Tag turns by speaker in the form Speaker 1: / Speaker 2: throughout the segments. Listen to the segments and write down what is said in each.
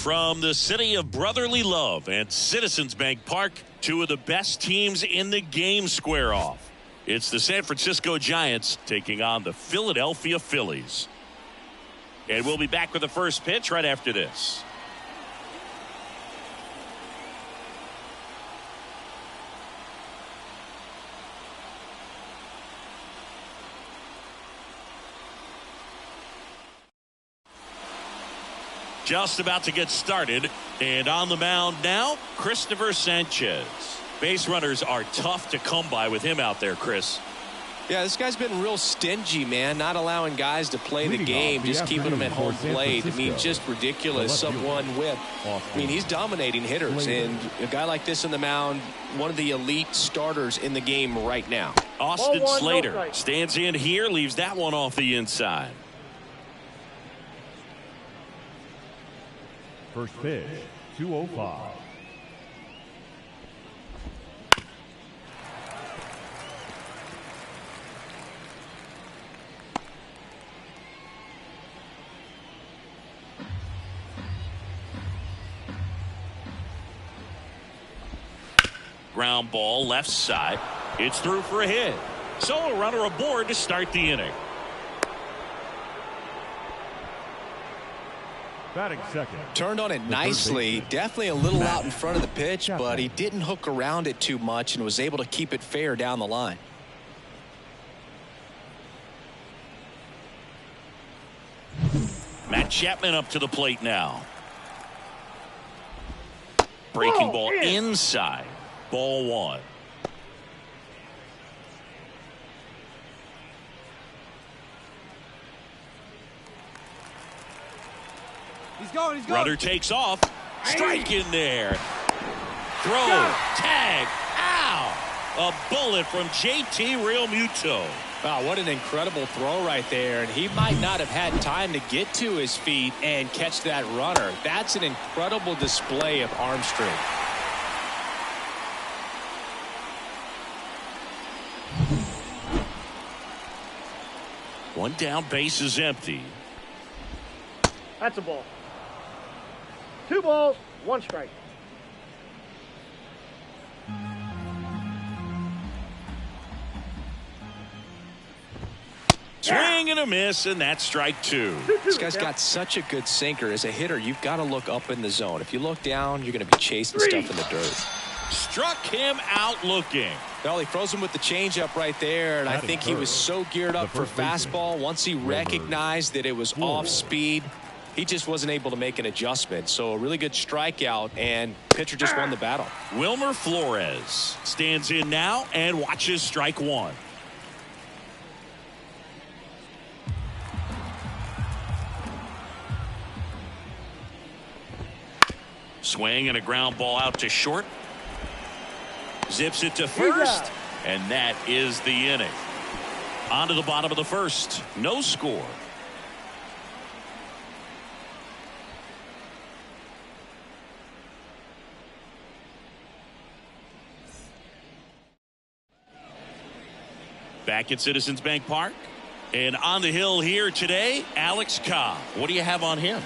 Speaker 1: From the city of brotherly love and Citizens Bank Park, two of the best teams in the game square off. It's the San Francisco Giants taking on the Philadelphia Phillies. And we'll be back with the first pitch right after this. Just about to get started, and on the mound now, Christopher Sanchez. Base runners are tough to come by with him out there, Chris.
Speaker 2: Yeah, this guy's been real stingy, man, not allowing guys to play the game, just keeping them at home plate. I mean, just ridiculous, sub-1 whip. I mean, he's dominating hitters, and a guy like this on the mound, one of the elite starters in the game right now.
Speaker 1: Austin Slater stands in here, leaves that one off the inside.
Speaker 3: First pitch, 205.
Speaker 1: Ground ball left side. It's through for a hit. So a runner aboard to start the inning.
Speaker 3: Batting second.
Speaker 2: Turned on it nicely. Definitely a little out in front of the pitch, but he didn't hook around it too much and was able to keep it fair down the line.
Speaker 1: Matt Chapman up to the plate now. Breaking ball inside. Ball one.
Speaker 4: He's going.
Speaker 1: Runner takes off. Strike in there. Throw. Tag. Ow. A bullet from JT Realmuto.
Speaker 2: Wow, what an incredible throw right there. And he might not have had time to get to his feet and catch that runner. That's an incredible display of arm strength.
Speaker 1: One down, base is empty.
Speaker 4: That's a ball. 2 balls, 1 strike.
Speaker 1: Swing and a miss, and that's strike 2.
Speaker 2: This guy's got such a good sinker. As a hitter, you've got to look up in the zone. If you look down, you're going to be chasing stuff in the dirt.
Speaker 1: Struck him out looking.
Speaker 2: Well, he froze him with the changeup right there, and I think he was so geared up for fastball. Once he recognized that it was off speed, he just wasn't able to make an adjustment. So a really good strikeout, and pitcher just won the battle.
Speaker 1: Wilmer Flores stands in now and watches strike 1. Swing and a ground ball out to short. Zips it to first, and that is the inning. On to the bottom of the first. No score. Back at Citizens Bank Park. And on the hill here today, Alex Cobb. What do you have on him?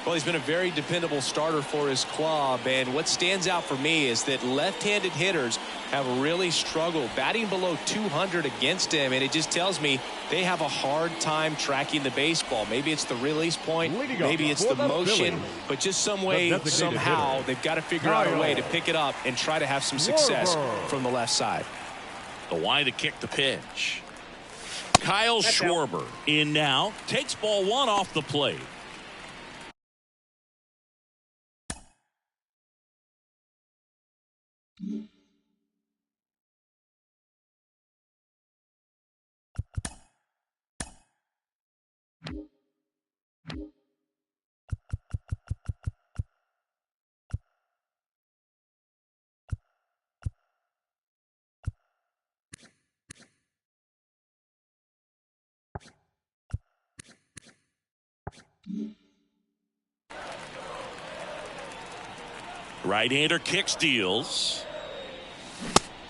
Speaker 2: Well, he's been a very dependable starter for his club, and what stands out for me is that left-handed hitters have really struggled batting below 200 against him, and it just tells me they have a hard time tracking the baseball. Maybe it's the release point, maybe it's the motion, but just some way, somehow, they've got to figure out a way to pick it up and try to have some success from the left side.
Speaker 1: The wide to kick the pitch. Kyle Schwarber in now, takes ball 1 off the plate. Right-hander kicks, deals.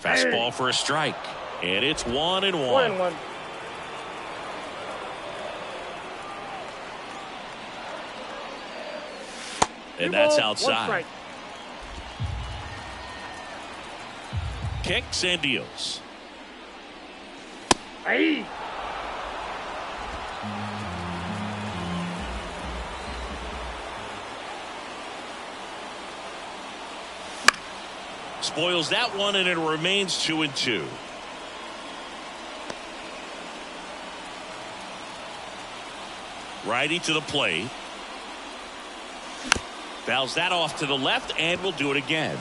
Speaker 1: Fastball for a strike. And it's 1-1.
Speaker 4: 1-1.
Speaker 1: And that's
Speaker 4: One
Speaker 1: outside.
Speaker 4: strike.
Speaker 1: Kicks and deals.
Speaker 4: Hey.
Speaker 1: Spoils that one, and it remains 2-2. Righty to the plate. Fouls that off to the left, and will do it again.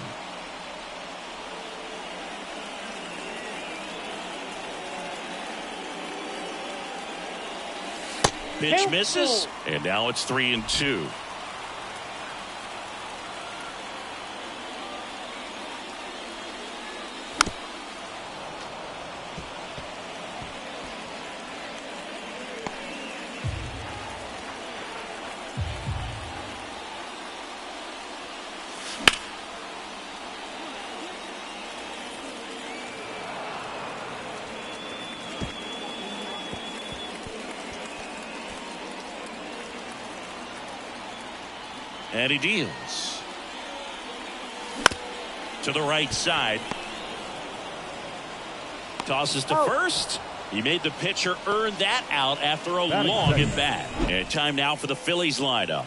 Speaker 1: Pitch misses, and now it's 3-2. And he deals to the right side. Tosses to first. He made the pitcher earn that out after a long at bat. And time now for the Phillies lineup.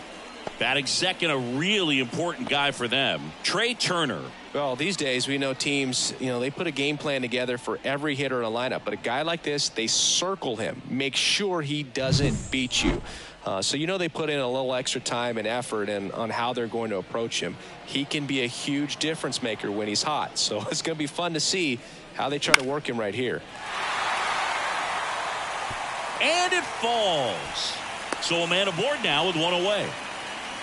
Speaker 1: Batting second, a really important guy for them, Trey Turner.
Speaker 2: Well, these days we know teams, they put a game plan together for every hitter in a lineup. But a guy like this, they circle him, make sure he doesn't beat you. So they put in a little extra time and effort on how they're going to approach him. He can be a huge difference maker when he's hot. So it's going to be fun to see how they try to work him right here.
Speaker 1: And it falls. So a man aboard now with one away.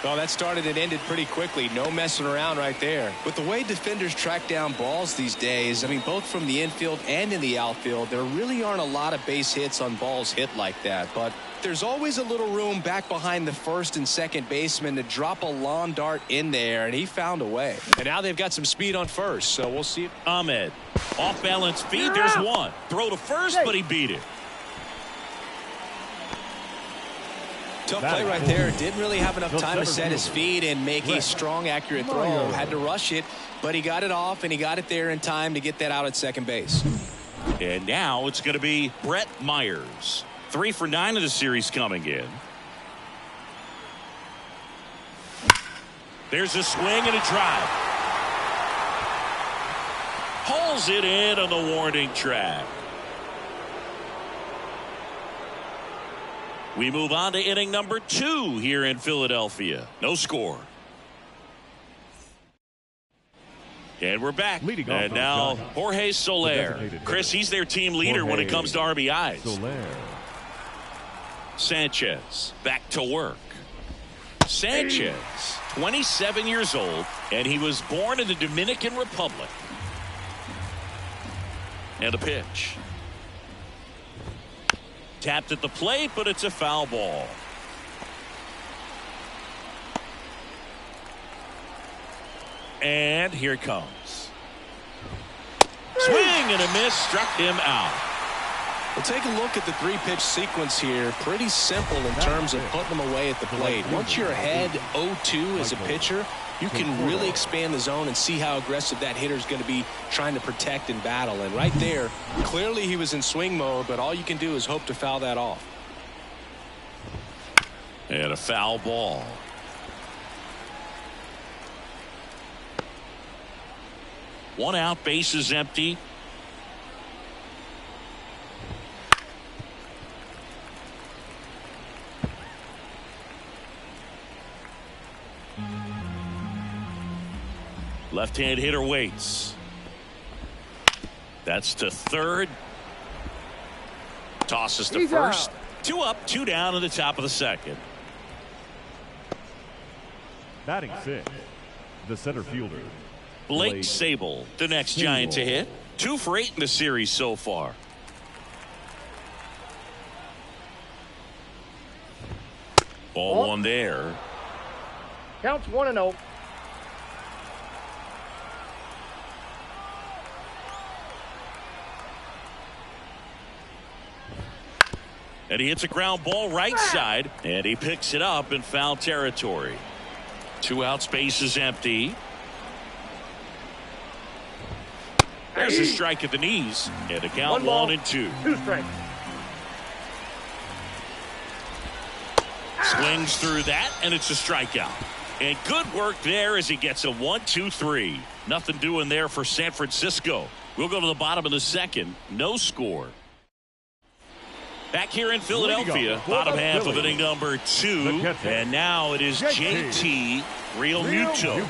Speaker 2: Well, that started and ended pretty quickly. No messing around right there. With the way defenders track down balls these days, both from the infield and in the outfield, there really aren't a lot of base hits on balls hit like that. But there's always a little room back behind the first and second baseman to drop a lawn dart in there, and he found a way. And now they've got some speed on first, so we'll see.
Speaker 1: Ahmed, off balance feed, there's one. Throw to first, but he beat it.
Speaker 2: Tough play right there. Didn't really have enough time to set his feet and make a strong, accurate throw. Had to rush it, but he got it off, and he got it there in time to get that out at second base.
Speaker 1: And now it's going to be Brett Myers. 3 for 9 of the series coming in. There's a swing and a drive. Pulls it in on the warning track. We move on to inning number 2 here in Philadelphia. No score. And we're back. And now Jorge Soler. Chris, he's their team leader when it comes to RBIs. Sanchez back to work. Sanchez, 27 years old, and he was born in the Dominican Republic. And a pitch. Tapped at the plate, but it's a foul ball. And here it comes. Swing and a miss, struck him out.
Speaker 2: We'll take a look at the 3-pitch sequence here. Pretty simple in terms of putting them away at the plate. Once you're ahead 0-2 as a pitcher, you can really expand the zone and see how aggressive that hitter is going to be trying to protect and battle. And right there, clearly he was in swing mode, but all you can do is hope to foul that off.
Speaker 1: And a foul ball. One out, base is empty. Left-hand hitter waits. That's to third. Tosses to first. 2 up, 2 down in the top of the second.
Speaker 3: Batting 6, the center fielder,
Speaker 1: Blake Sable, the next Giant to hit. 2 for 8 in the series so far. Ball 1 there.
Speaker 4: Counts 1-0.
Speaker 1: And he hits a ground ball right side, and he picks it up in foul territory. Two out, space is empty. There's a strike at the knees. And a count 1-2.
Speaker 4: 2 strikes.
Speaker 1: Swings through that, and it's a strikeout. And good work there as he gets a 1-2-3. Nothing doing there for San Francisco. We'll go to the bottom of the second. No score. Back here in Philadelphia, bottom half of inning number 2. And now it is JT Realmuto.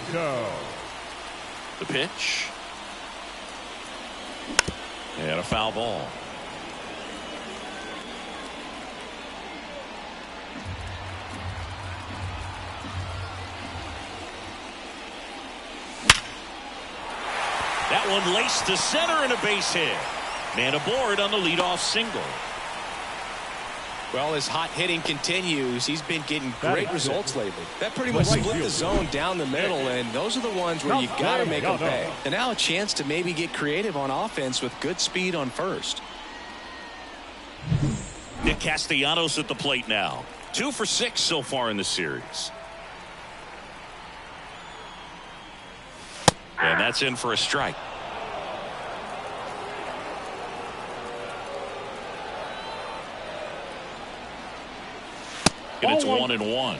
Speaker 1: The pitch. And a foul ball. That one laced to center and a base hit. Man aboard on the leadoff single.
Speaker 2: Well, as hot hitting continues, he's been getting great results lately. That pretty much split the zone down the middle, and those are the ones where you got to make them pay. And now a chance to maybe get creative on offense with good speed on first.
Speaker 1: Nick Castellanos at the plate now. 2 for 6 so far in the series. And that's in for a strike. And it's 1-1.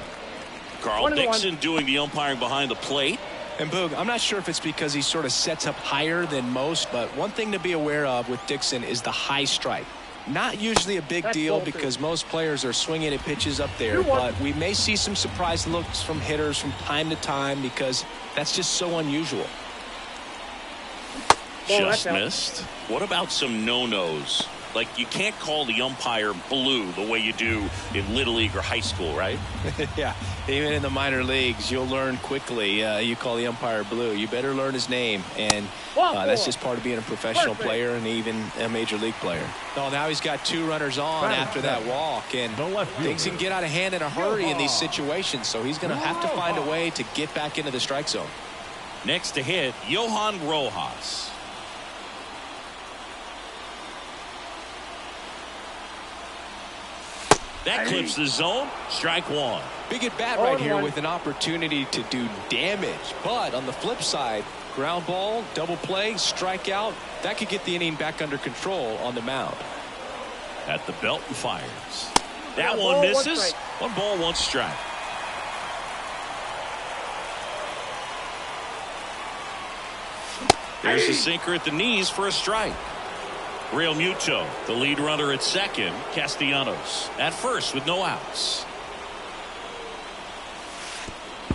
Speaker 1: Carl Dixon doing the umpiring behind the plate.
Speaker 2: And Boog, I'm not sure if it's because he sort of sets up higher than most, but one thing to be aware of with Dixon is the high strike. Not usually a big deal because most players are swinging at pitches up there, but we may see some surprise looks from hitters from time to time because that's just so unusual.
Speaker 1: Just missed. What about some no-nos? Like, you can't call the umpire blue the way you do in Little League or high school, right?
Speaker 2: Yeah, even in the minor leagues, you'll learn quickly. You call the umpire blue. You better learn his name, and that's just part of being a professional player and even a major league player. Oh, now he's got 2 runners on after that walk, and things can get out of hand in a hurry in these situations, so he's going to have to find a way to get back into the strike zone.
Speaker 1: Next to hit, Johan Rojas. That clips the zone. Strike 1.
Speaker 2: Big at bat right here with an opportunity to do damage. But on the flip side, ground ball, double play, strikeout, that could get the inning back under control on the mound.
Speaker 1: At the belt and fires. That one misses. 1 ball, 1 strike. There's a sinker at the knees for a strike. Realmuto, the lead runner at second. Castellanos at first with no outs.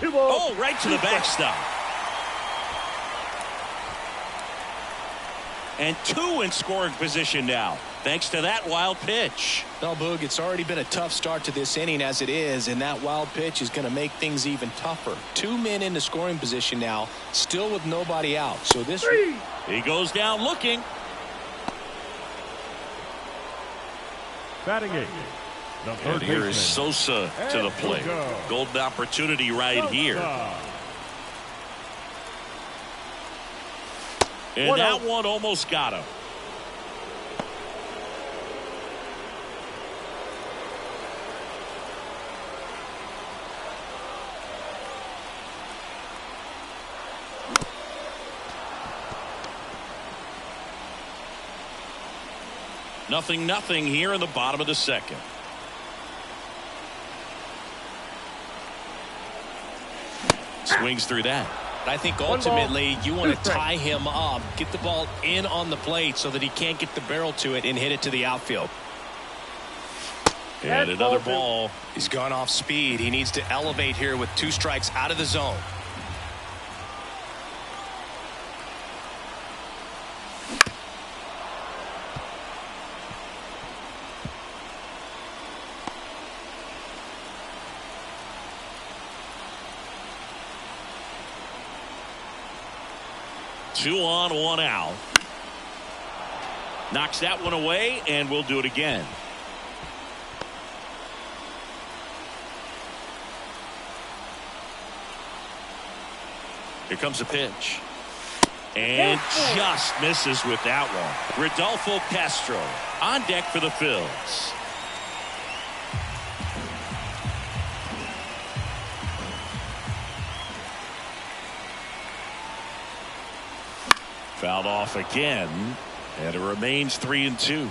Speaker 1: Oh, right to the backstop. And 2 in scoring position now, thanks to that wild pitch.
Speaker 2: No, Boog, it's already been a tough start to this inning as it is, and that wild pitch is going to make things even tougher. 2 men in the scoring position now, still with nobody out. So this...
Speaker 1: He goes down looking.
Speaker 3: Batting 8.
Speaker 1: And here is Sosa to the plate. Golden opportunity right here. And that one almost got him. Nothing here in the bottom of the second. Swings through that.
Speaker 2: I think ultimately you want to tie him up, get the ball in on the plate so that he can't get the barrel to it and hit it to the outfield.
Speaker 1: And another ball.
Speaker 2: He's gone off speed. He needs to elevate here with 2 strikes out of the zone.
Speaker 1: Two on, 1 out. Knocks that one away, and we'll do it again. Here comes a pitch. And just misses with that one. Rodolfo Castro on deck for the Phillies. Fouled off again, and it remains 3-2.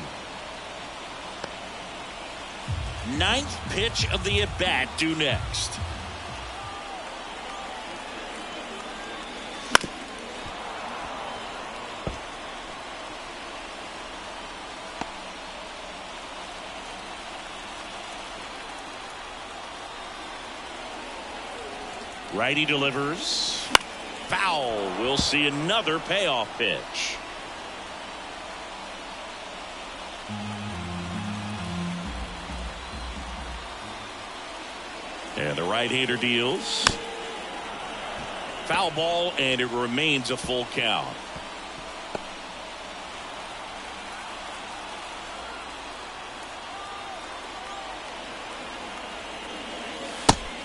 Speaker 1: Ninth pitch of the at-bat due next. Righty delivers. Foul. We'll see another payoff pitch. And the right-hander deals. Foul ball, and it remains a full count.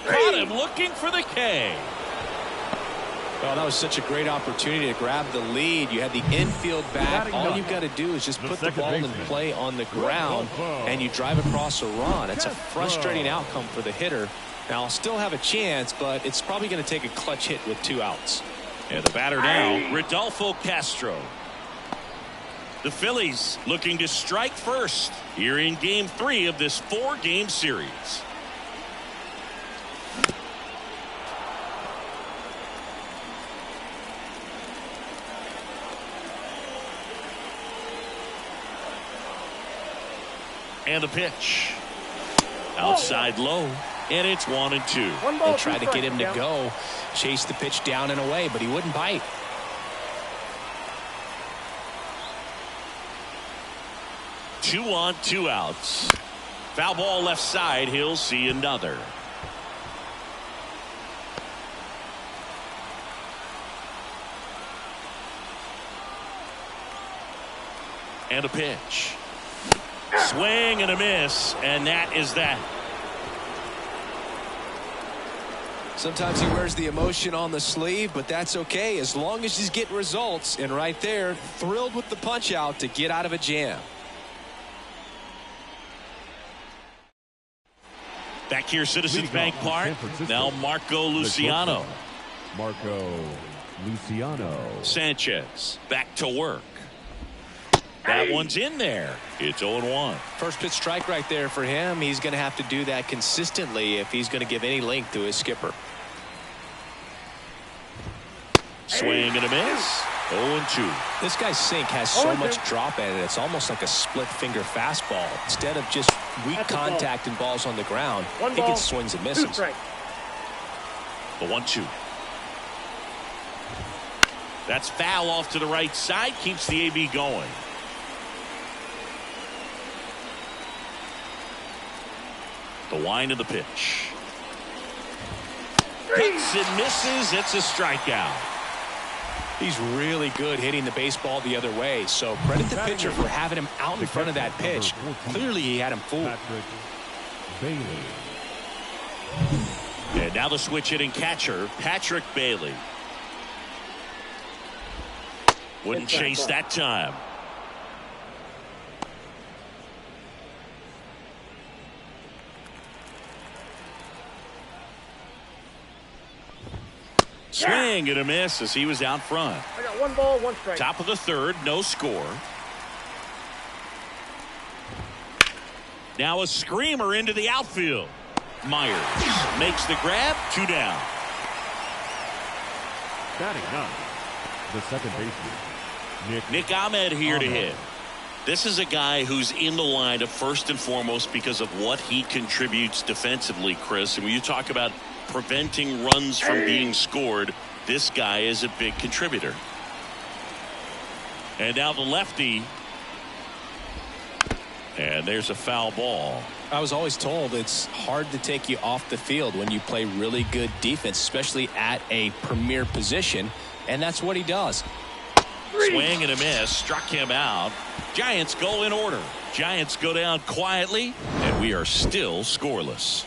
Speaker 1: Caught him looking for the K.
Speaker 2: Well, that was such a great opportunity to grab the lead. You had the infield back. All you've got to do is just put the ball in play on the ground, and you drive across a run. It's a frustrating outcome for the hitter. Now, I'll still have a chance, but it's probably going to take a clutch hit with 2 outs.
Speaker 1: And the batter now, Rodolfo Castro. The Phillies looking to strike first here in Game 3 of this 4-game series. And the pitch. Outside low. And it's 1-2.
Speaker 2: They tried to get him to go. Chase the pitch down and away, but he wouldn't bite.
Speaker 1: Two on, 2 outs. Foul ball left side. He'll see another. And a pitch. Swing and a miss, and that is that.
Speaker 2: Sometimes he wears the emotion on the sleeve, but that's okay as long as he's getting results. And right there, thrilled with the punch out to get out of a jam.
Speaker 1: Back here, Citizens Bank Park. Now Marco Luciano. Sanchez back to work. That one's in there. It's 0-1.
Speaker 2: First pitch strike right there for him. He's going to have to do that consistently if he's going to give any length to his skipper.
Speaker 1: Swing and a miss. 0-2.
Speaker 2: This guy's sink has so much drop in it. It's almost like a split finger fastball. Instead of just weak contact and balls on the ground, he gets swings and misses.
Speaker 1: The 1-2. That's foul off to the right side. Keeps the AB going. The wind of the pitch. Hits and misses. It's a strikeout.
Speaker 2: He's really good hitting the baseball the other way. So credit the pitcher for having him out in front of that pitch. Clearly he had him fooled.
Speaker 1: And now the switch hitting catcher, Patrick Bailey. Wouldn't chase that time. Swing and a miss as he was out front.
Speaker 4: I got 1 ball, 1 strike.
Speaker 1: Top of the 3rd, no score. Now a screamer into the outfield. Myers makes the grab, 2 down.
Speaker 3: Batting 9, the second baseman,
Speaker 1: Nick Ahmed here to hit. This is a guy who's in the lineup first and foremost because of what he contributes defensively, Chris. And when you talk about preventing runs from being scored, this guy is a big contributor. And now the lefty. And there's a foul ball.
Speaker 2: I was always told it's hard to take you off the field when you play really good defense, especially at a premier position. And that's what he does.
Speaker 1: Swing and a miss. Struck him out. Giants go in order. Giants go down quietly, and we are still scoreless.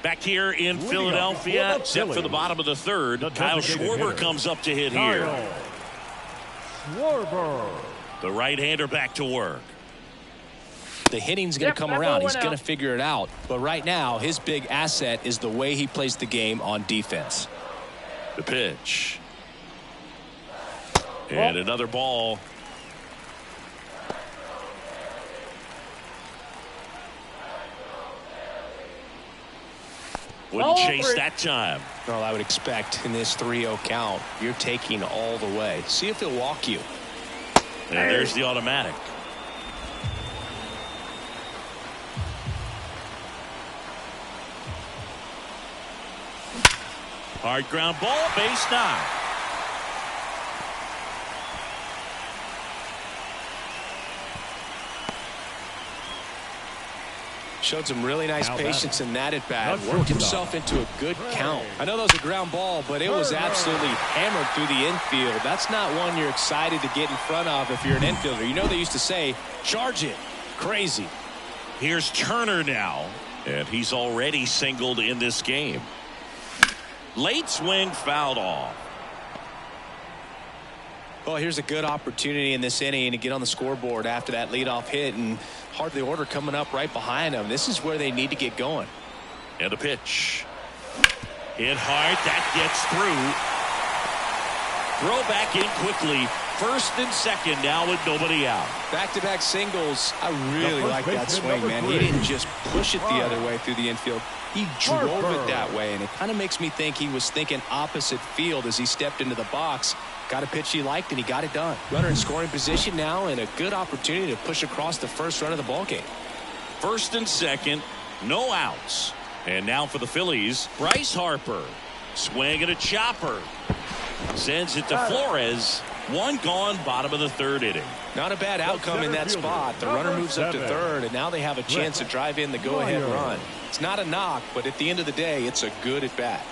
Speaker 1: Back here in Philadelphia, set for the bottom of the 3rd. Kyle Schwarber comes up to hit here. The right-hander back to work.
Speaker 2: The hitting's going to come around. He's going to figure it out. But right now, his big asset is the way he plays the game on defense.
Speaker 1: The pitch. And another ball. Wouldn't chase that time.
Speaker 2: Well, I would expect in this 3-0 count, you're taking all the way. See if he'll walk you.
Speaker 1: And there's the automatic. Hard ground ball, base knock.
Speaker 2: Showed some really nice patience in that at bat. Worked himself into a good count. I know that was a ground ball, but it was absolutely hammered through the infield. That's not one you're excited to get in front of if you're an infielder. You know they used to say, charge it. Crazy.
Speaker 1: Here's Turner now, and he's already singled in this game. Late swing fouled off.
Speaker 2: Well, here's a good opportunity in this inning to get on the scoreboard after that leadoff hit, and hardly order coming up right behind them. This is where they need to get going.
Speaker 1: And a pitch. Hit hard. That gets through. Throw back in quickly. First and second now with nobody out.
Speaker 2: Back-to-back singles. I really like that swing, man. He didn't just push it the other way through the infield. He drove it that way, and it kind of makes me think he was thinking opposite field as he stepped into the box. Got a pitch he liked, and he got it done. Runner in scoring position now, and a good opportunity to push across the first run of the ballgame.
Speaker 1: First and second, no outs. And now for the Phillies, Bryce Harper. Swing and a chopper. Sends it to Flores. One gone, bottom of the third inning.
Speaker 2: Not a bad outcome in that spot. The runner moves up to third, and now they have a chance to drive in the go-ahead run. It's not a knock, but at the end of the day, it's a good at-bat.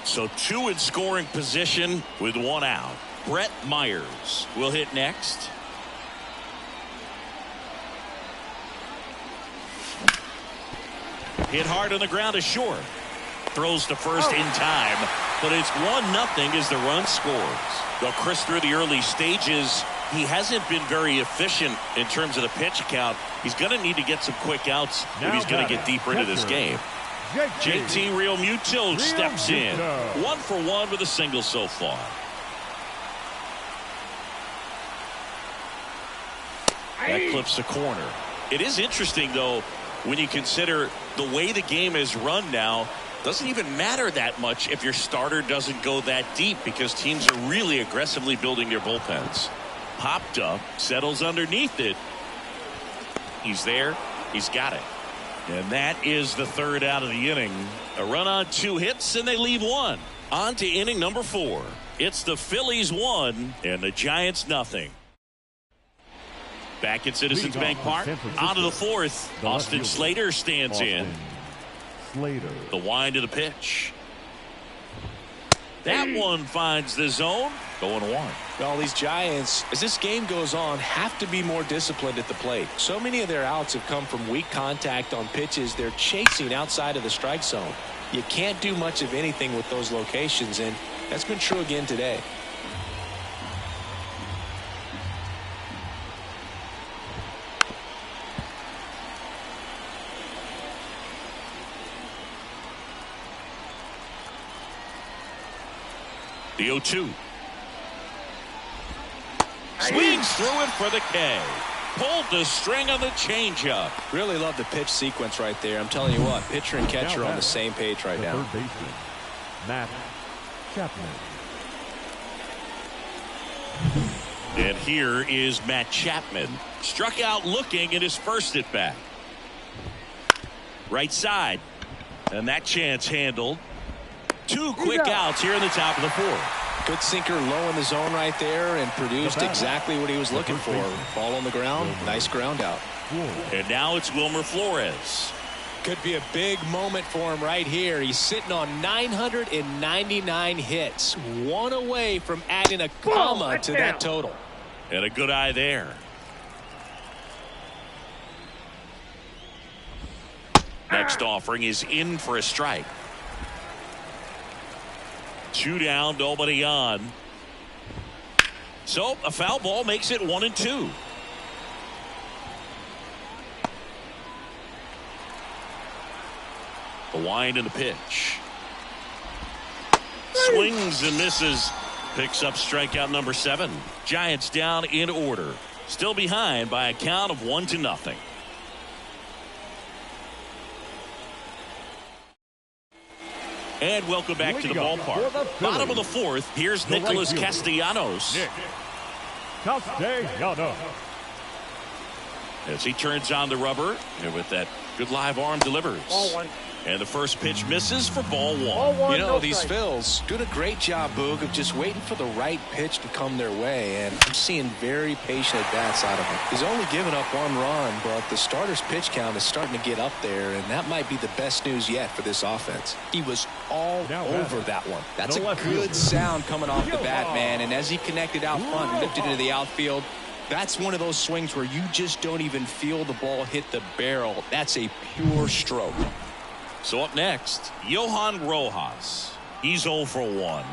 Speaker 1: So two in scoring position with one out. Brett Myers will hit next. Hit hard on the ground is short. Throws to first in time, but it's 1-0 as the run scores. Though Chris, through the early stages, he hasn't been very efficient in terms of the pitch count. He's going to need to get some quick outs if he's going to get deeper into this game. JT Realmuto steps in. 1 for 1 with a single so far. That clips the corner. It is interesting, though, when you consider the way the game is run now. Doesn't even matter that much if your starter doesn't go that deep, because teams are really aggressively building their bullpens. Popped up, settles underneath it. He's there. He's got it. And that is the third out of the inning. A run on 2 hits, and they leave 1. On to inning number 4. It's the Phillies 1 and the Giants nothing. Back at Citizens Bank Park. On to the 4th. Austin Slater stands in. The wind of the pitch. That one finds the zone. Going 1.
Speaker 2: Well, these Giants, as this game goes on, have to be more disciplined at the plate. So many of their outs have come from weak contact on pitches they're chasing outside of the strike zone. You can't do much of anything with those locations, and that's been true again today.
Speaker 1: The 0-2. Swings through it for the K. Pulled the string on the changeup.
Speaker 2: Really love the pitch sequence right there. I'm telling you what, pitcher and catcher on the same page right now.
Speaker 3: Third baseman, Matt Chapman.
Speaker 1: And here is Matt Chapman. Struck out looking at his first at bat. Right side. And that chance handled. 2 quick outs here in the top of the 4th.
Speaker 2: Good sinker low in the zone right there and produced exactly what he was looking for. Ball on the ground, nice ground out.
Speaker 1: And now it's Wilmer Flores.
Speaker 2: Could be a big moment for him right here. He's sitting on 999 hits. 1 away from adding a comma to that total.
Speaker 1: And a good eye there. Next offering is in for a strike. 2 down, nobody on. So a foul ball makes it 1-2. The wind and the pitch. Swings and misses. Picks up strikeout number 7. Giants down in order. Still behind by a count of 1-0. And welcome back to the ballpark. Bottom of the 4th. Here's Nicholas Castellanos.
Speaker 3: Nick Castellanos.
Speaker 1: As he turns on the rubber, and with that good live arm delivers.
Speaker 4: Ball 1.
Speaker 1: And the first pitch misses for ball 1.
Speaker 4: Ball 1.
Speaker 2: You know,
Speaker 4: No
Speaker 2: these
Speaker 4: strike.
Speaker 2: Phils doing a great job, Boog, of just waiting for the right pitch to come their way. And I'm seeing very patient at-bats out of him. He's only given up 1 run, but the starter's pitch count is starting to get up there, and that might be the best news yet for this offense. He was all over that one. That's a good sound coming off the bat, man. And as he connected out front and lifted into the outfield, that's one of those swings where you just don't even feel the ball hit the barrel. That's a pure stroke.
Speaker 1: So up next, Johan Rojas. He's 0 for 1.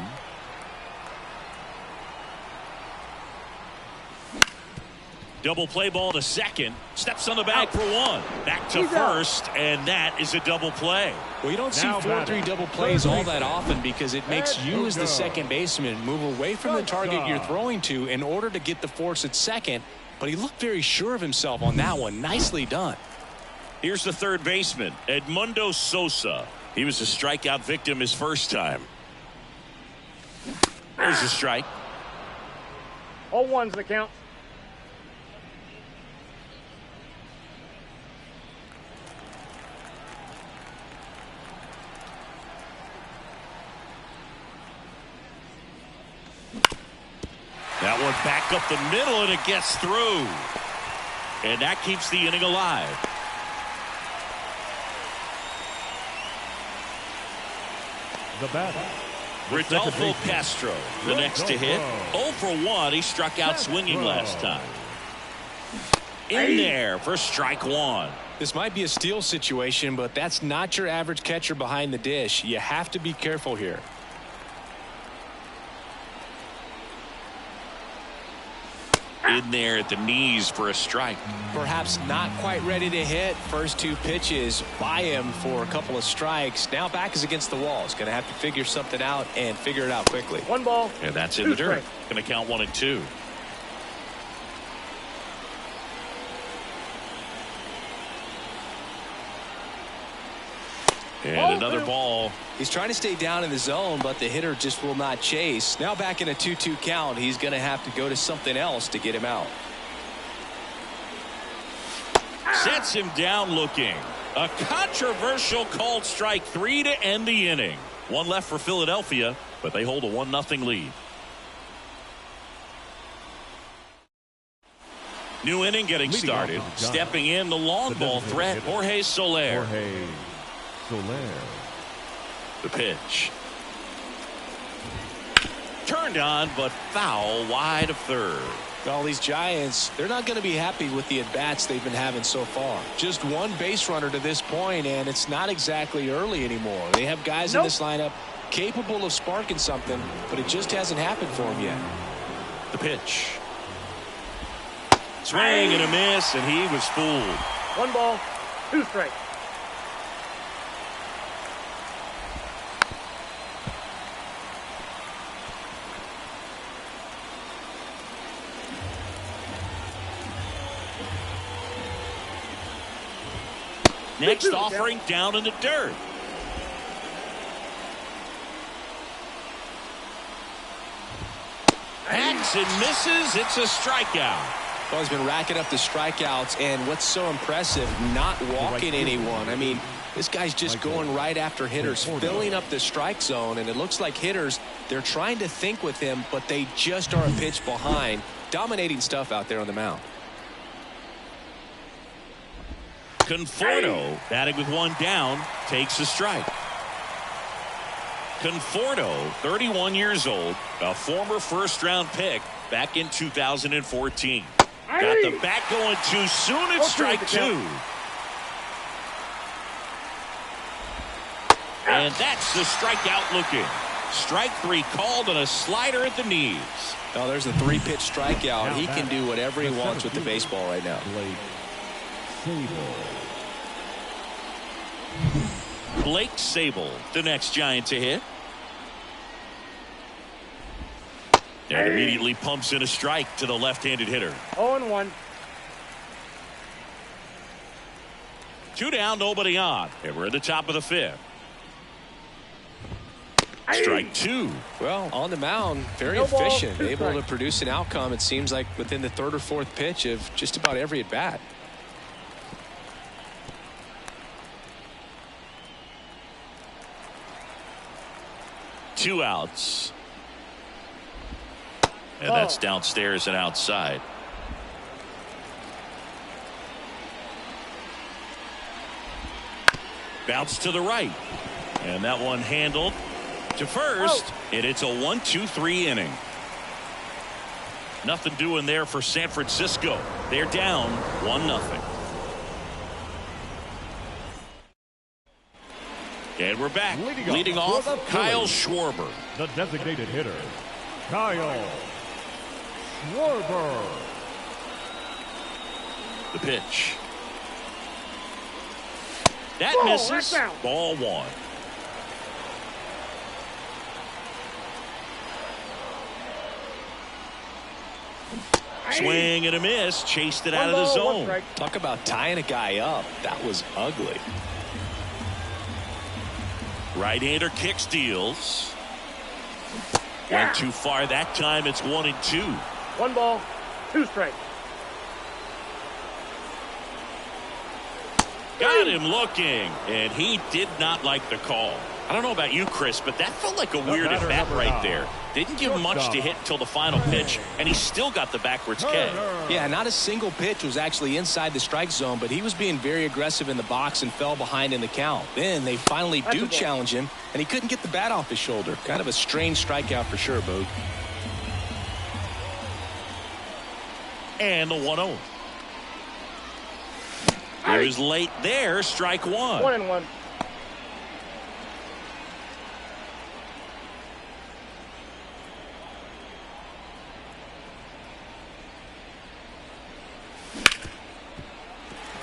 Speaker 1: Double play ball to second. Steps on the bag for 1. Back to first, and that is a double play.
Speaker 2: Well, you don't see 4-3 double plays all that often because it makes you as the second baseman move away from the target you're throwing to in order to get the force at second. But he looked very sure of himself on that one. Nicely done.
Speaker 1: Here's the third baseman, Edmundo Sosa. He was a strikeout victim his first time. There's a strike.
Speaker 4: 0-1's the count.
Speaker 1: That one back up the middle, and it gets through. And that keeps the inning alive.
Speaker 3: The batter.
Speaker 1: Rodolfo Castro, the next to hit. 0 for 1. He struck out swinging last time. In there for strike 1.
Speaker 2: This might be a steal situation, but that's not your average catcher behind the dish. You have to be careful here.
Speaker 1: In there at the knees for a strike.
Speaker 2: Perhaps not quite ready to hit. First 2 pitches by him for a couple of strikes. Now back is against the wall. He's going to have to figure something out and figure it out quickly.
Speaker 4: 1 ball.
Speaker 1: And that's in the dirt. Going to count 1 and 2. And another ball.
Speaker 2: He's trying to stay down in the zone, but the hitter just will not chase. Now back in a 2-2 count. He's going to have to go to something else to get him out.
Speaker 1: Sets him down looking. A controversial called strike 3 to end the inning. 1 left for Philadelphia, but they hold a 1-0 lead. New inning getting started. Stepping in the long ball threat, Jorge Soler. The pitch. Turned on, but foul wide of third.
Speaker 2: Well, these Giants, they're not going to be happy with the at-bats they've been having so far. Just 1 base runner to this point, and it's not exactly early anymore. They have guys in this lineup capable of sparking something, but it just hasn't happened for them yet.
Speaker 1: The pitch. Swing and a miss, and he was fooled.
Speaker 4: 1 ball, 2 strikes.
Speaker 1: Next offering down in the dirt. Hacks and misses. It's a strikeout.
Speaker 2: Well, he's been racking up the strikeouts, and what's so impressive, not walking anyone. I mean, this guy's just going right after hitters, filling up the strike zone, and it looks like hitters, they're trying to think with him, but they just are a pitch behind. Dominating stuff out there on the mound.
Speaker 1: Conforto, batting with 1 down, takes a strike. Conforto, 31 years old, a former first-round pick back in 2014. Got the bat going too soon at strike 2. And that's the strikeout looking. Strike 3 called on a slider at the knees.
Speaker 2: Oh, there's the 3-pitch strikeout. He can do whatever he wants with the baseball right now.
Speaker 1: Blake Sable, the next Giant to hit. And immediately pumps in a strike to the left-handed hitter.
Speaker 4: 0-1.
Speaker 1: 2 down, nobody on. And we're at the top of the 5th. Strike 2.
Speaker 2: Well, on the mound, very
Speaker 4: No ball,
Speaker 2: efficient,
Speaker 4: 2
Speaker 2: able to
Speaker 4: strikes.
Speaker 2: produce an outcome, it seems like, within the 3rd or 4th pitch of just about every at-bat.
Speaker 1: Two outs. And that's downstairs and outside. Bounce to the right. And that one handled to first. And it's a 1-2-3 inning. Nothing doing there for San Francisco. They're down 1-0. And we're back. Leading off, Kyle Schwarber.
Speaker 3: The designated hitter, Kyle Schwarber.
Speaker 1: The pitch. That
Speaker 4: Ball,
Speaker 1: misses.
Speaker 4: that's out.
Speaker 1: Ball 1. Swing and a miss. Chased it out of the
Speaker 4: 1
Speaker 1: zone.
Speaker 4: strike.
Speaker 2: Talk about tying a guy up. That was ugly.
Speaker 1: Right-hander kick steals. Went too far that time. It's 1-2.
Speaker 4: 1 ball, 2 strikes.
Speaker 1: Got him looking, and he did not like the call. I don't know about you, Chris, but that felt like a weird
Speaker 3: batter
Speaker 1: at-bat
Speaker 3: number
Speaker 1: right
Speaker 3: 9.
Speaker 1: there. Didn't give much to hit until the final pitch, and he still got the backwards K.
Speaker 2: Yeah, not a single pitch was actually inside the strike zone, but he was being very aggressive in the box and fell behind in the count. Then they finally do challenge him, and he couldn't get the bat off his shoulder. Kind of a strange strikeout for sure, Boog.
Speaker 1: And the 1-0. He was late there. Strike 1.
Speaker 4: 1-1.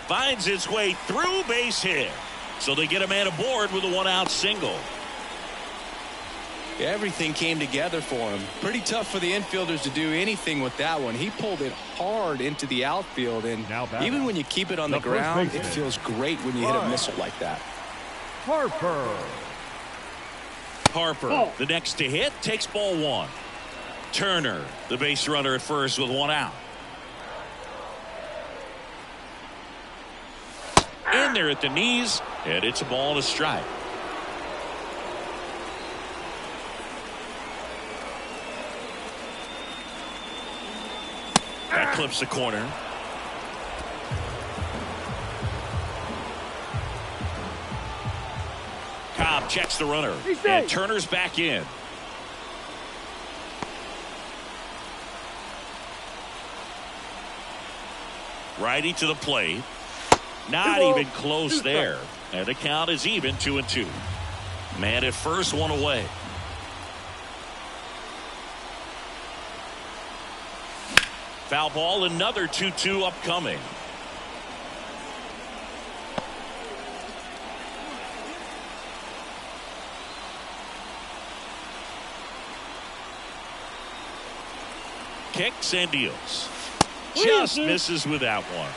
Speaker 1: Finds its way through, base hit. So they get a man aboard with a 1-out single.
Speaker 2: Everything came together for him. Pretty tough for the infielders to do anything with that one. He pulled it hard into the outfield, and even when you keep it on the ground, it feels great when you hit a missile like that.
Speaker 3: Harper.
Speaker 1: Harper, the next to hit, takes ball 1. Turner, the base runner at first with 1 out. In there at the knees, and it's a ball and a strike. That clips the corner. Cobb checks the runner, and Turner's back in. Righty to the plate. Not even close there. And the count is even 2-2. Man at first, 1 away. Foul ball, another 2-2 upcoming. Kicks and deals. Just misses with that one.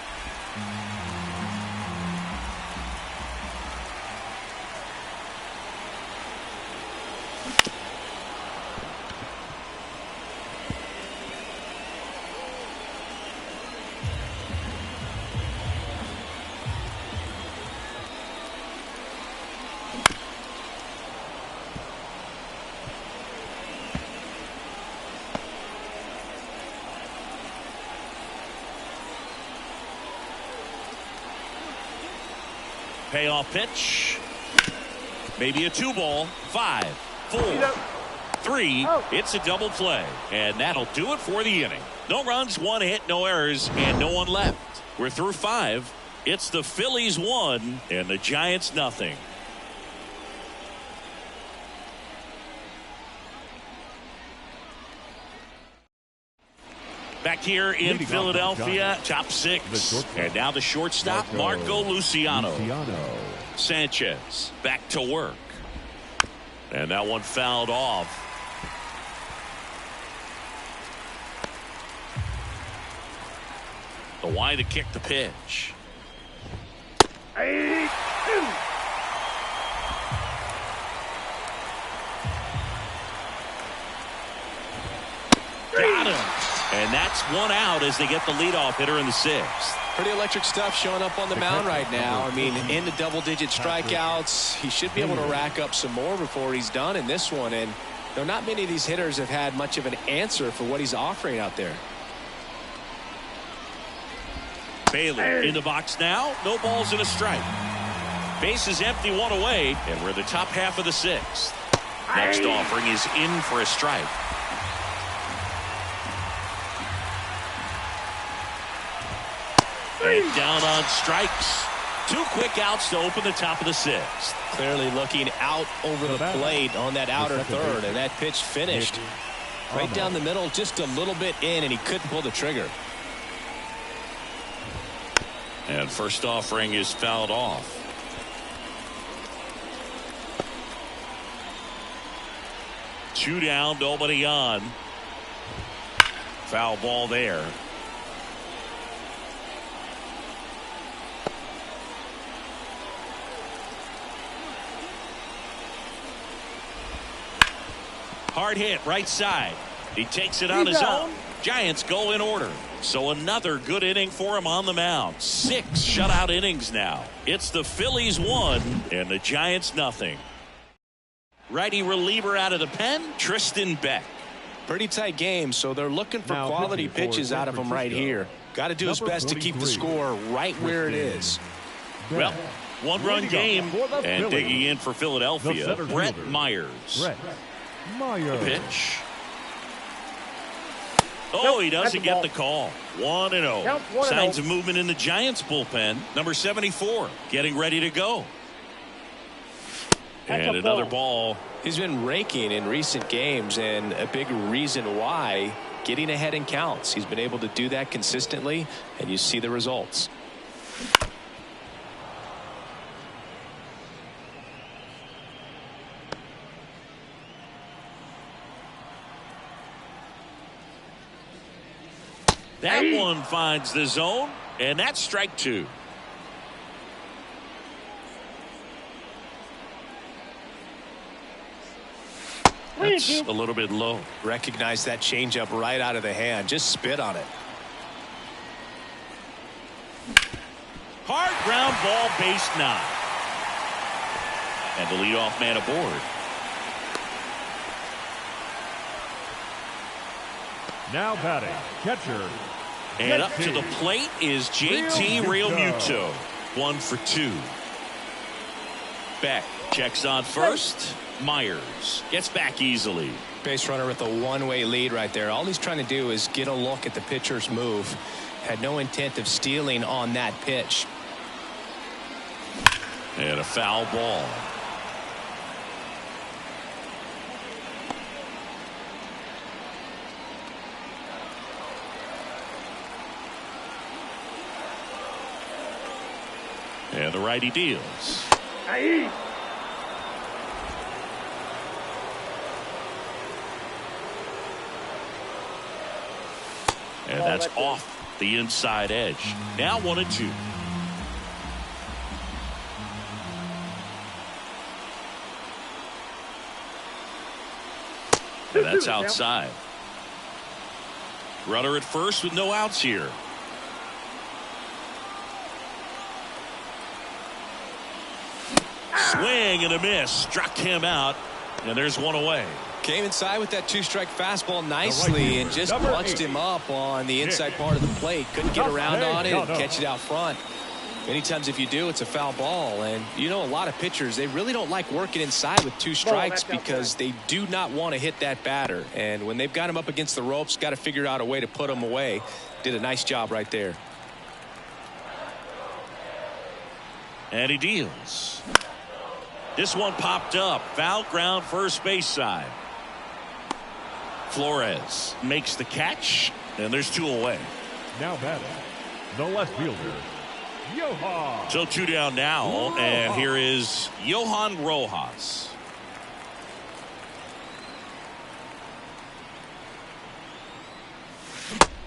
Speaker 1: Payoff pitch. Maybe a 2-ball. 5, 4, 3. It's a double play. And that'll do it for the inning. No runs, 1 hit, no errors, and no one left. We're through 5. It's the Phillies 1 and the Giants nothing. Back here in Philadelphia, top 6. And now the shortstop, Marco Luciano. Sanchez back to work. And that one fouled off. The wide to kick the pitch. Got him. And that's one out as they get the leadoff hitter in the sixth.
Speaker 2: Pretty electric stuff showing up on the mound right now. I mean, into double-digit strikeouts. He should be able to rack up some more before he's done in this one. And not many of these hitters have had much of an answer for what he's offering out there.
Speaker 1: Bailey in the box now. No balls and a strike. Base is empty, one away, and we're in the top half of the sixth. Next offering is in for a strike. And down on strikes. 2 quick outs to open the top of the sixth.
Speaker 2: Clearly looking out over the plate on that outer third, and that pitch finished right down the middle, just a little bit in, and he couldn't pull the trigger.
Speaker 1: And first offering is fouled off. Two down, nobody on. Foul ball there. Hard hit right side. He takes it on his own. Giants go in order. So another good inning for him on the mound. 6 shutout innings now. It's the Phillies 1 and the Giants nothing. Righty reliever out of the pen, Tristan Beck.
Speaker 2: Pretty tight game, so they're looking for quality pitches out of him right here. Got to do his best to keep the score right where it is.
Speaker 1: Well, 1-run game, and digging in for Philadelphia, Brett Myers. The pitch. Oh, he doesn't get the call. 1-0. Signs of movement in the Giants bullpen. Number 74 getting ready to go. And another ball.
Speaker 2: He's been raking in recent games, and a big reason why, getting ahead in counts. He's been able to do that consistently, and you see the results.
Speaker 1: That one finds the zone, and that's strike 2. That's a little bit low.
Speaker 2: Recognize that changeup right out of the hand. Just spit on it.
Speaker 1: Hard ground ball, base 9. And the leadoff man aboard.
Speaker 3: Now batting, catcher.
Speaker 1: And up to the plate is JT Realmuto. 1 for 2. Beck checks on first. Myers gets back easily.
Speaker 2: Base runner with a one-way lead right there. All he's trying to do is get a look at the pitcher's move. Had no intent of stealing on that pitch.
Speaker 1: And a foul ball. And the righty deals. And that's off the inside edge. Now 1-2. And that's outside. Runner at first with no outs here. Swing and a miss. Struck him out. And there's one away.
Speaker 2: Came inside with that 2-strike fastball nicely and just punched him up on the inside part of the plate. Couldn't get around on it and catch it out front. Many times if you do, it's a foul ball. And you know, a lot of pitchers, they really don't like working inside with 2 strikes because they do not want to hit that batter. And when they've got him up against the ropes, got to figure out a way to put him away. Did a nice job right there.
Speaker 1: And he deals. This one popped up. Foul ground first base side. Flores makes the catch, and there's 2 away.
Speaker 3: Now batting, the left fielder, Johan.
Speaker 1: So 2 down now, and here is Johan Rojas.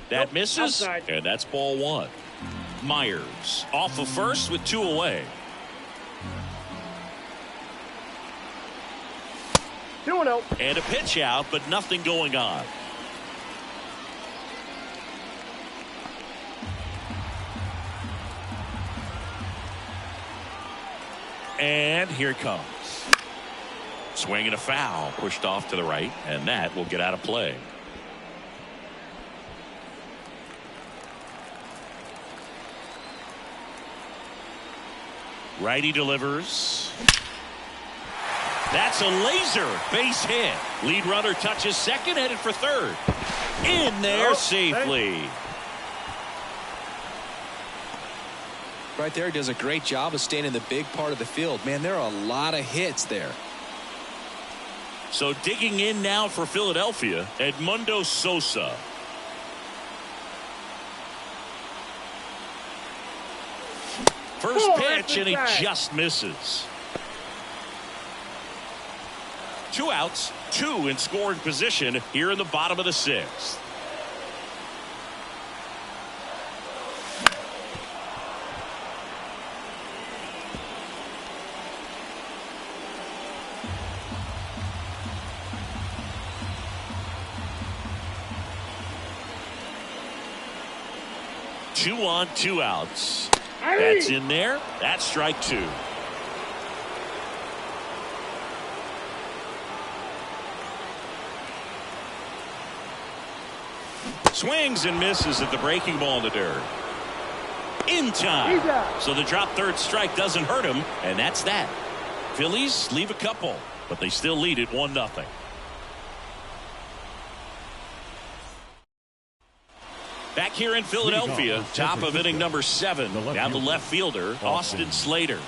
Speaker 1: That misses,
Speaker 4: outside.
Speaker 1: and that's ball 1. Myers off of first with 2 away.
Speaker 4: 2-0.
Speaker 1: And a pitch out, but nothing going on. And here it comes. Swing and a foul, pushed off to the right, and that will get out of play. Righty delivers. That's a laser base hit. Lead runner touches second, headed for third. In there safely.
Speaker 2: Right there, does a great job of staying in the big part of the field. Man, there are a lot of hits there.
Speaker 1: So digging in now for Philadelphia, Edmundo Sosa. First pitch, and he just misses. 2 outs, 2 in scoring position here in the bottom of the 6th. Two on, 2 outs. That's in there. That's strike 2. Swings and misses at the breaking ball in the dirt. In time. So the drop third strike doesn't hurt him, and that's that. Phillies leave a couple, but they still lead it 1-0. Back here in Philadelphia, top of inning number 7. Now the left fielder, Austin Slater.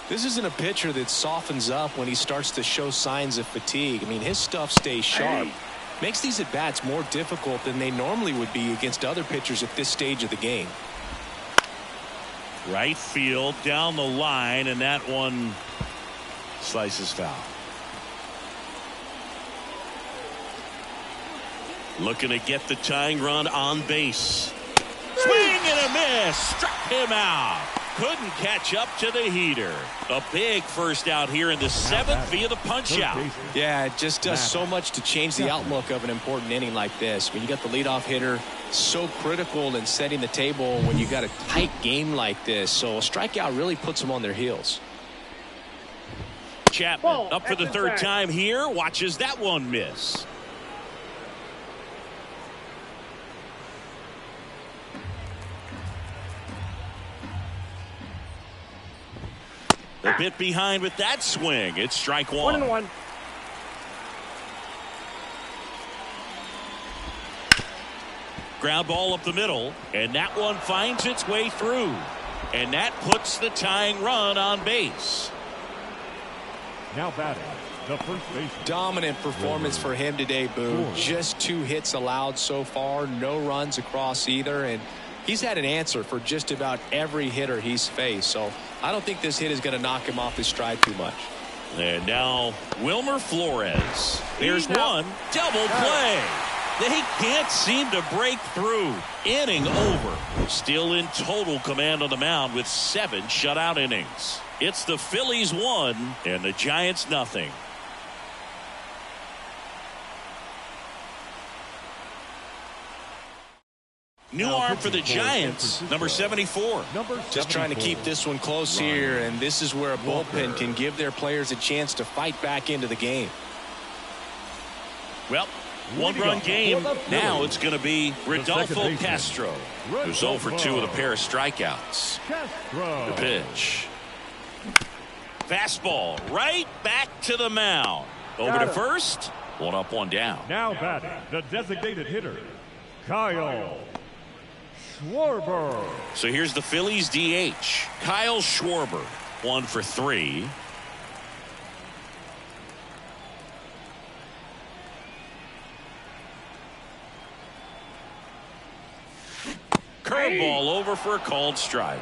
Speaker 2: This isn't a pitcher that softens up when he starts to show signs of fatigue. I mean, his stuff stays sharp. Makes these at-bats more difficult than they normally would be against other pitchers at this stage of the game.
Speaker 1: Right field, down the line, and that one slices foul. Looking to get the tying run on base. Swing and a miss. Struck him out. Couldn't catch up to the heater. A big first out here in the 7th via the punch out.
Speaker 2: Yeah, it just does so much to change the outlook of an important inning like this. When you got the leadoff hitter, so critical in setting the table when you got a tight game like this. So a strikeout really puts them on their heels.
Speaker 1: Chapman up for the 3rd time here. Watches that one miss. A bit behind with that swing. It's strike 1.
Speaker 4: 1-1.
Speaker 1: Ground ball up the middle, and that one finds its way through. And that puts the tying run on base.
Speaker 3: Now batting, the first baseman.
Speaker 2: Dominant performance for him today, Boo. Just 2 hits allowed so far, no runs across either, and he's had an answer for just about every hitter he's faced. So I don't think this hit is going to knock him off his stride too much.
Speaker 1: And now Wilmer Flores. There's one. Double play. They can't seem to break through. Inning over. Still in total command on the mound with 7 shutout innings. It's the Phillies 1 and the Giants nothing. New arm for the Giants, number 74.
Speaker 2: Just trying to keep this one close here, and this is where a bullpen can give their players a chance to fight back into the game.
Speaker 1: Well, 1-run game. Now it's going to be Rodolfo Castro, who's 0 for 2 with a pair of strikeouts. The pitch. Fastball right back to the mound. Over to first. 1 up, 1 down.
Speaker 3: Now batting, the designated hitter, Kyle Schwarber.
Speaker 1: So here's the Phillies DH, Kyle Schwarber, 1 for 3. curveball over for a called strike.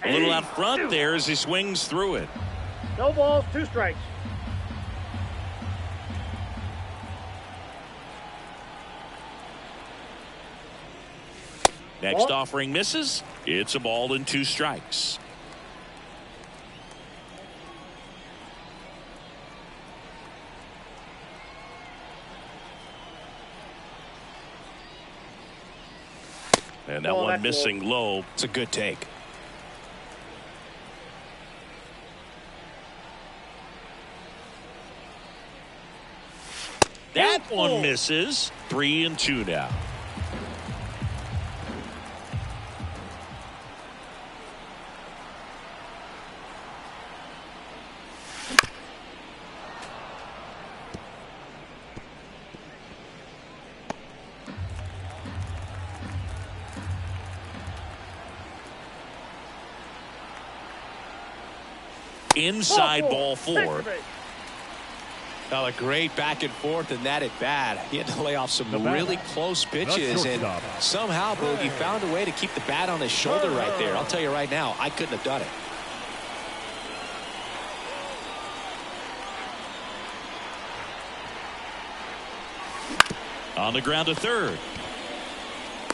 Speaker 1: A little out front there as he swings through it.
Speaker 4: No balls, 2 strikes.
Speaker 1: Next offering misses. It's a ball and 2 strikes. And that one missing low.
Speaker 2: It's a good take.
Speaker 1: That one misses. 3-2 now. Inside ball 4.
Speaker 2: Well, a great back and forth in that at bat. He had to lay off some really close pitches, and somehow Boogie found a way to keep the bat on his shoulder right there. I'll tell you right now, I couldn't have done it.
Speaker 1: On the ground to third.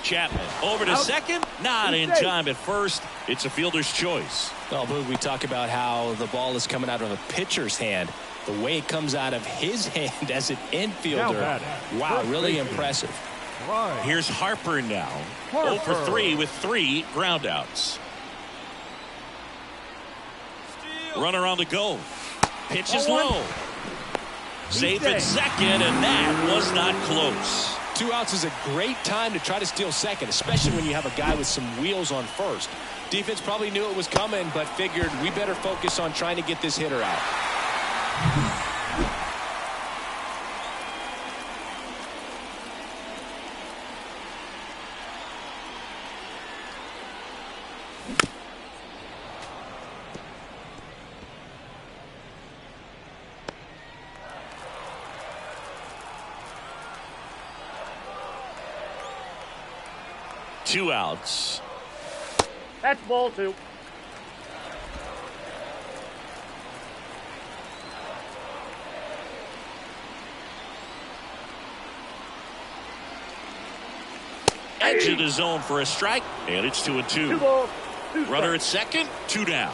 Speaker 1: Chapman over to second. Not in time at first. It's a fielder's choice.
Speaker 2: Well, Boog, we talk about how the ball is coming out of a pitcher's hand. The way it comes out of his hand as an infielder. Wow, really impressive.
Speaker 1: Here's Harper now. 0 for 3 with 3 groundouts. Runner on the go. Pitch is low. Safe at second, and that was not close.
Speaker 2: 2 outs is a great time to try to steal second, especially when you have a guy with some wheels on first. Defense probably knew it was coming, but figured we better focus on trying to get this hitter out.
Speaker 1: Two outs.
Speaker 4: That's ball 2.
Speaker 1: Edge of the zone for a strike, and it's 2-2.
Speaker 4: 2 balls, 2 strikes.
Speaker 1: Runner at second, 2 down.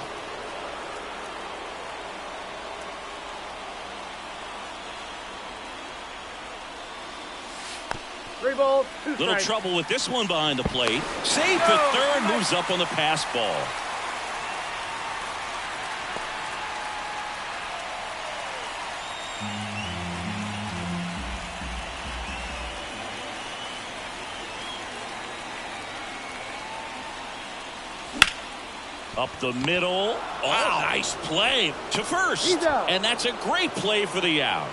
Speaker 4: Three balls, 2
Speaker 1: Little
Speaker 4: strikes.
Speaker 1: trouble with this one behind the plate. Safe at third, moves up on the pass ball. Up the middle. Oh, nice play to first. And that's a great play for the out.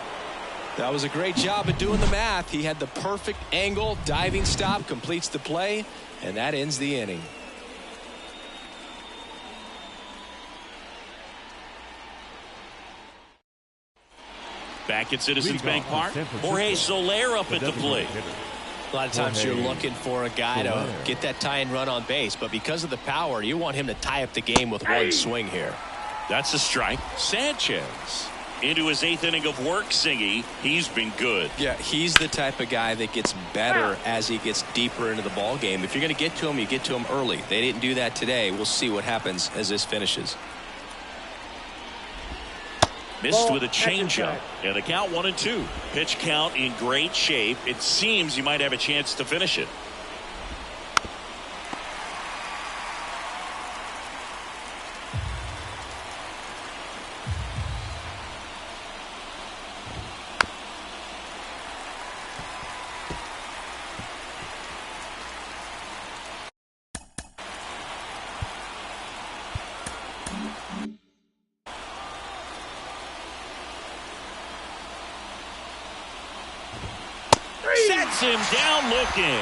Speaker 2: That was a great job at doing the math. He had the perfect angle, diving stop, completes the play, and that ends the inning.
Speaker 1: Back at Citizens Bank Park, Jorge Soler up at the plate.
Speaker 2: A lot of times you're looking for a guy to get that tying run on base, but because of the power, you want him to tie up the game with one swing here.
Speaker 1: That's a strike. Sanchez into his 8th inning of work, Singy. He's been good.
Speaker 2: Yeah, he's the type of guy that gets better as he gets deeper into the ball game. If you're going to get to him, you get to him early. They didn't do that today. We'll see what happens as this finishes.
Speaker 1: Missed with a changeup, and the count 1-2. Pitch count in great shape. It seems you might have a chance to finish it. Sets him down looking.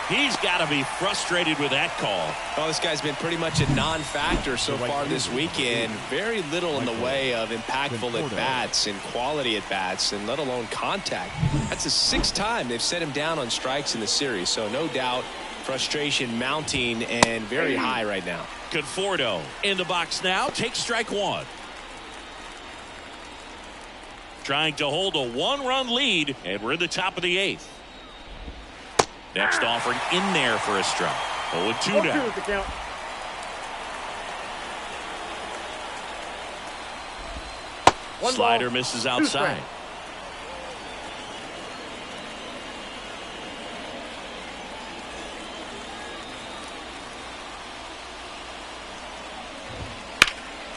Speaker 1: He's got to be frustrated with that call.
Speaker 2: Well, this guy's been pretty much a non-factor so far this weekend. Very little in the way of impactful at-bats and quality at-bats, and let alone contact. That's the 6th time they've set him down on strikes in the series, so no doubt frustration mounting and very high right now.
Speaker 1: Conforto in the box now. Takes strike 1. Trying to hold a 1-run lead, and we're in the top of the 8th. Next offering in there for a strike. 0-2 now.
Speaker 4: The count.
Speaker 1: Slider misses outside.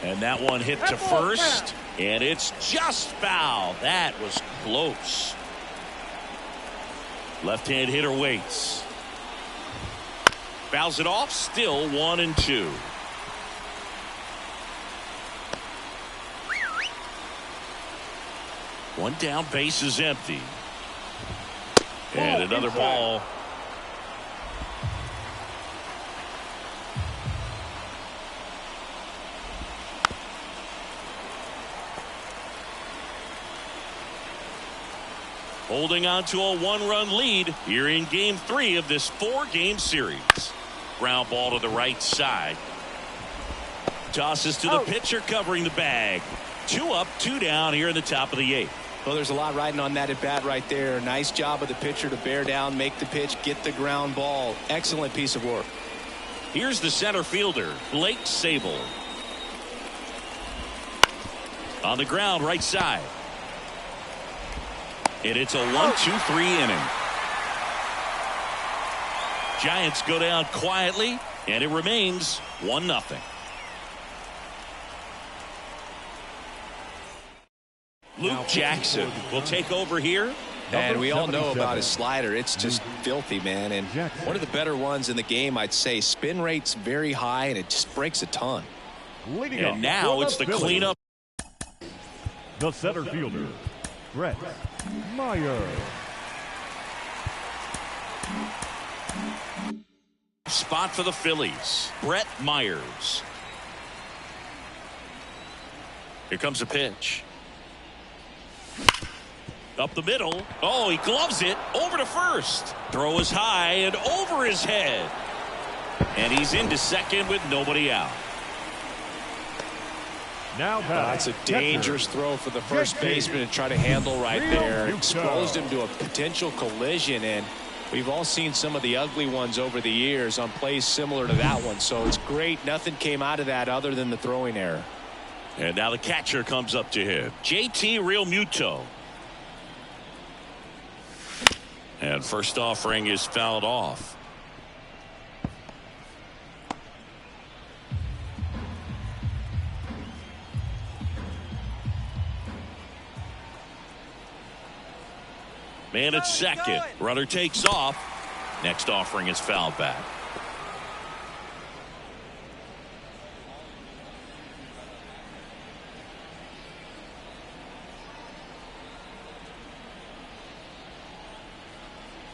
Speaker 1: And that one hit to first, and it's just foul. That was close. Left-hand hitter waits. Fouls it off, still 1-2. One down, base is empty. And another ball. Holding on to a 1-run lead here in game 3 of this 4-game series. Ground ball to the right side. Tosses to the pitcher covering the bag. 2 up, 2 down here in the top of the 8th.
Speaker 2: Well, there's a lot riding on that at bat right there. Nice job of the pitcher to bear down, make the pitch, get the ground ball. Excellent piece of work.
Speaker 1: Here's the center fielder, Blake Sable. On the ground, right side. And it's a 1-2-3 inning. Giants go down quietly, and it remains 1-0. Luke Jackson will take over here.
Speaker 2: And we all know about his slider. It's just filthy, man. And one of the better ones in the game, I'd say. Spin rate's very high, and it just breaks a ton.
Speaker 1: And now it's the cleanup.
Speaker 3: The center fielder, Brett Meyer.
Speaker 1: Spot for the Phillies, Brett Myers. Here comes a pitch. Up the middle. Oh, he gloves it over to first. Throw is high and over his head. And he's into second with nobody out.
Speaker 3: Now
Speaker 2: that's a dangerous throw for the first baseman to try to handle right there. Exposed him to a potential collision, and we've all seen some of the ugly ones over the years on plays similar to that one. So it's great. Nothing came out of that other than the throwing error.
Speaker 1: And now the catcher comes up to him. JT Realmuto. And first offering is fouled off. Man at second. Runner takes off. Next offering is fouled back.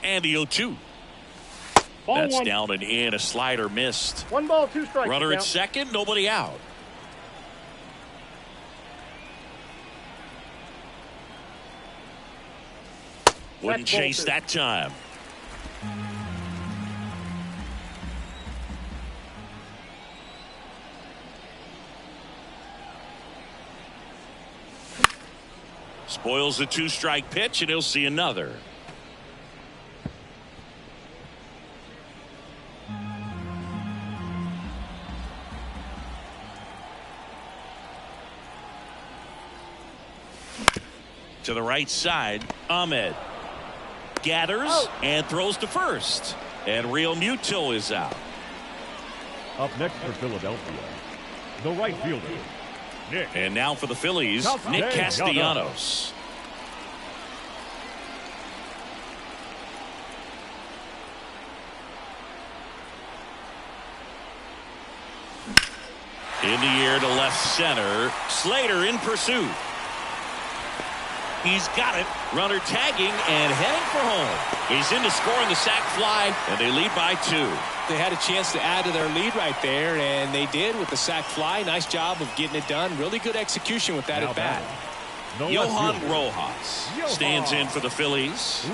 Speaker 1: And the 0-2. That's down and in. A slider missed.
Speaker 4: 1 ball, 2 strikes.
Speaker 1: Runner at second, nobody out. Wouldn't chase that time. Spoils the 2-strike pitch, and he'll see another. To the right side, Ahmed gathers and throws to first, and Realmuto is out.
Speaker 3: Up next for Philadelphia, the right fielder, Nick.
Speaker 1: And now for the Phillies, Nick Castellanos. In the air to left center, Slater in pursuit. He's got it. Runner tagging and heading for home. He's in to score in the sac fly, and they lead by 2.
Speaker 2: They had a chance to add to their lead right there, and they did with the sac fly. Nice job of getting it done. Really good execution with that at bat.
Speaker 1: Johan Rojas stands in for the Phillies.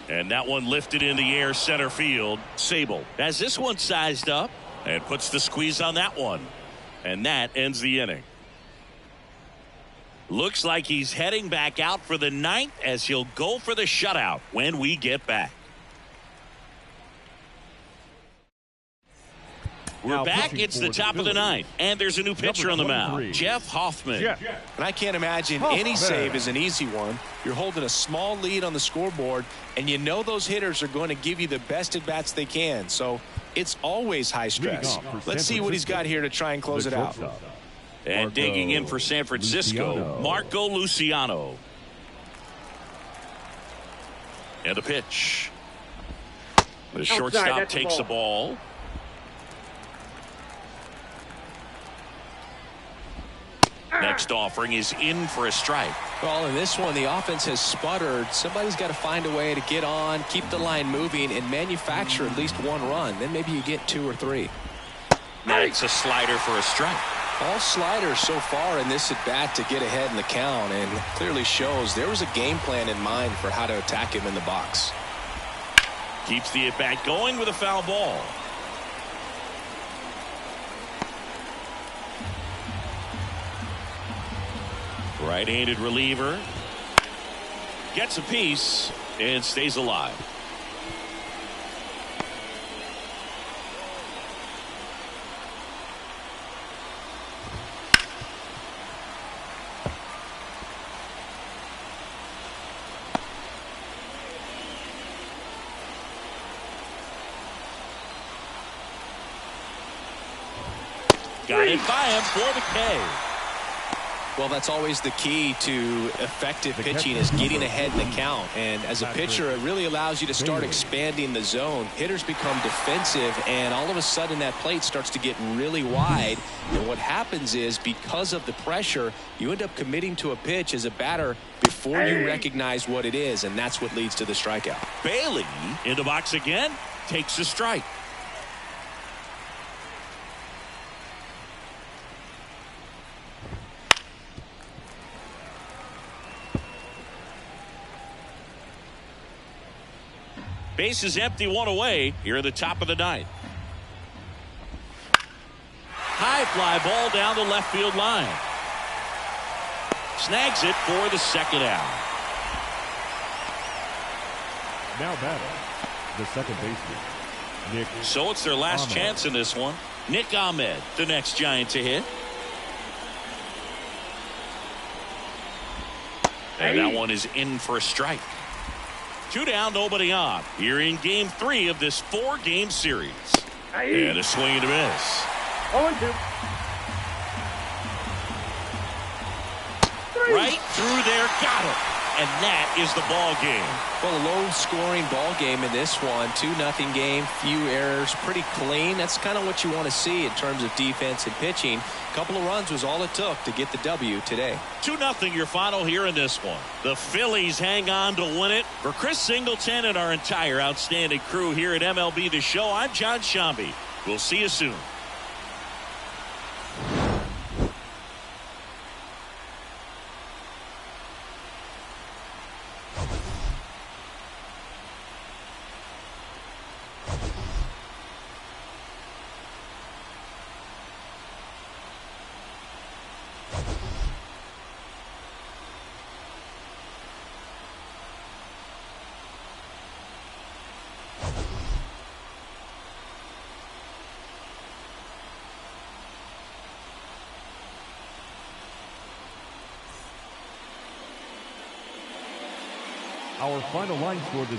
Speaker 1: And that one lifted in the air center field. Sable has this one sized up and puts the squeeze on that one. And that ends the inning. Looks like he's heading back out for the 9th as he'll go for the shutout when we get back. We're back. It's the top of the 9th, and there's a new pitcher on the mound, Jeff Hoffman.
Speaker 2: And I can't imagine any save is an easy one. You're holding a small lead on the scoreboard, and you know those hitters are going to give you the best at bats they can. So it's always high stress. Let's see what he's got here to try and close it out.
Speaker 1: And digging in for San Francisco, Marco Luciano. And a pitch. The shortstop takes the ball. Next offering is in for a strike.
Speaker 2: Well, in this one, the offense has sputtered. Somebody's got to find a way to get on, keep the line moving, and manufacture at least one run. Then maybe you get 2 or 3.
Speaker 1: That's a slider for a strike.
Speaker 2: All sliders so far in this at bat to get ahead in the count, and clearly shows there was a game plan in mind for how to attack him in the box.
Speaker 1: Keeps the at bat going with a foul ball. Right-handed reliever gets a piece and stays alive. Got it by him for the K.
Speaker 2: Well, that's always the key to effective pitching, is getting ahead in the count. And as a pitcher, it really allows you to start expanding the zone. Hitters become defensive, and all of a sudden that plate starts to get really wide. And what happens is, because of the pressure, you end up committing to a pitch as a batter before you recognize what it is, and that's what leads to the strikeout.
Speaker 1: Bailey in the box again, takes a strike. Base is empty, 1 away here at the top of the 9th. High fly ball down the left field line. Snags it for the 2nd out.
Speaker 3: Now batting, the second baseman, Nick.
Speaker 1: So it's their last chance in this one. Nick Ahmed, the next Giant to hit. And that one is in for a strike. 2 down, nobody on. Here in game 3 of this 4-game series. And a swing and a miss.
Speaker 4: 0-2.
Speaker 1: Right through there, got it. And that is the ball game.
Speaker 2: Well, a low-scoring ball game in this one. 2-0 game, few errors, pretty clean. That's kind of what you want to see in terms of defense and pitching. A couple of runs was all it took to get the W today.
Speaker 1: 2-0 your final here in this one. The Phillies hang on to win it. For Chris Singleton and our entire outstanding crew here at MLB The Show, I'm John Shambi. We'll see you soon.
Speaker 3: Our final line score this